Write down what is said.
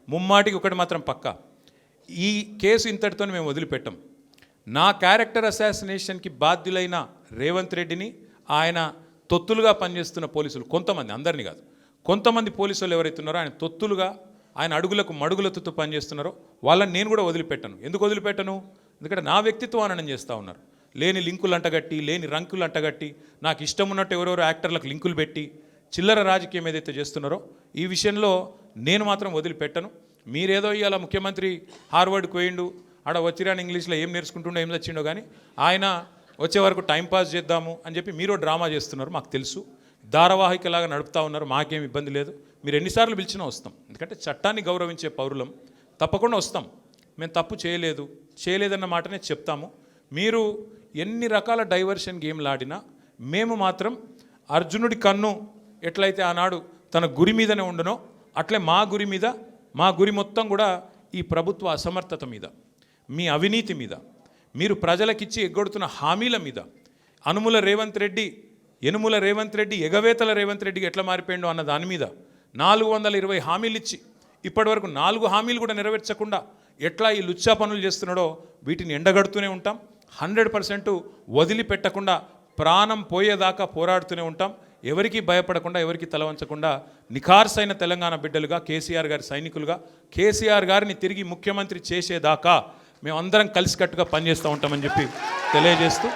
ముమ్మాటికి ఒకటి మాత్రం పక్కా, ఈ కేసు ఇంతటితో మేము వదిలిపెట్టాం. నా క్యారెక్టర్ అసాసినేషన్కి బాధ్యులైన రేవంత్ రెడ్డిని ఆయన తొత్తులుగా పనిచేస్తున్న పోలీసులు కొంతమంది, అందరినీ కాదు, కొంతమంది పోలీసులు ఎవరైతే ఉన్నారో ఆయన తొత్తులుగా, ఆయన అడుగులకు మడుగులతో పనిచేస్తున్నారో వాళ్ళని నేను కూడా వదిలిపెట్టను. ఎందుకు వదిలిపెట్టను? ఎందుకంటే నా వ్యక్తిత్వం హననం చేస్తూ ఉన్నారు. లేని లింకులు అంటగట్టి, లేని రంకులు అంటగట్టి, నాకు ఇష్టం ఉన్నట్టు ఎవరెవరో యాక్టర్లకు లింకులు పెట్టి చిల్లర రాజకీయం ఏదైతే చేస్తున్నారో ఈ విషయంలో నేను మాత్రం వదిలిపెట్టను. మీరేదో ఇవాళ ముఖ్యమంత్రి హార్వర్డ్కి పోయిండు, ఆడ వచ్చిరాని ఇంగ్లీష్లో ఏం నేర్చుకుంటుండో ఏం తెచ్చిండో కానీ ఆయన వచ్చే వరకు టైంపాస్ చేద్దాము అని చెప్పి మీరు డ్రామా చేస్తున్నారు, మాకు తెలుసు. ధారావాహికలాగా నడుపుతూ ఉన్నారు, మాకేం ఇబ్బంది లేదు. మీరు ఎన్నిసార్లు పిలిచినా వస్తాం, ఎందుకంటే చట్టాన్ని గౌరవించే పౌరులం, తప్పకుండా వస్తాం. మేము తప్పు చేయలేదన్న మాటనే చెప్తాము. మీరు ఎన్ని రకాల డైవర్షన్ గేమ్లు ఆడినా మేము మాత్రం అర్జునుడి కన్ను ఎట్లయితే ఆనాడు తన గురి మీదనే ఉండనో అట్లే మా గురి మొత్తం కూడా ఈ ప్రభుత్వ అసమర్థత మీద, మీ అవినీతి మీద, మీరు ప్రజలకిచ్చి ఎగ్గొడుతున్న హామీల మీద, యనుమల రేవంత్ రెడ్డి ఎగవేతల రేవంత్ రెడ్డికి ఎట్లా మారిపోయిండో అన్న దాని మీద 420 హామీలు ఇచ్చి ఇప్పటివరకు 4 హామీలు కూడా నెరవేర్చకుండా ఎట్లా ఈ లుచ్చా పనులు చేస్తున్నాడో వీటిని ఎండగడుతూనే ఉంటాం. 100% వదిలిపెట్టకుండా ప్రాణం పోయేదాకా పోరాడుతూనే ఉంటాం. ఎవరికి భయపడకుండా, ఎవరికి తలవంచకుండా నిఖార్సైన తెలంగాణ బిడ్డలుగా, కేసీఆర్ గారి సైనికులుగా, కేసీఆర్ గారిని తిరిగి ముఖ్యమంత్రి చేసేదాకా మేమందరం కలిసికట్టుగా పనిచేస్తూ ఉంటామని చెప్పి తెలియజేస్తూ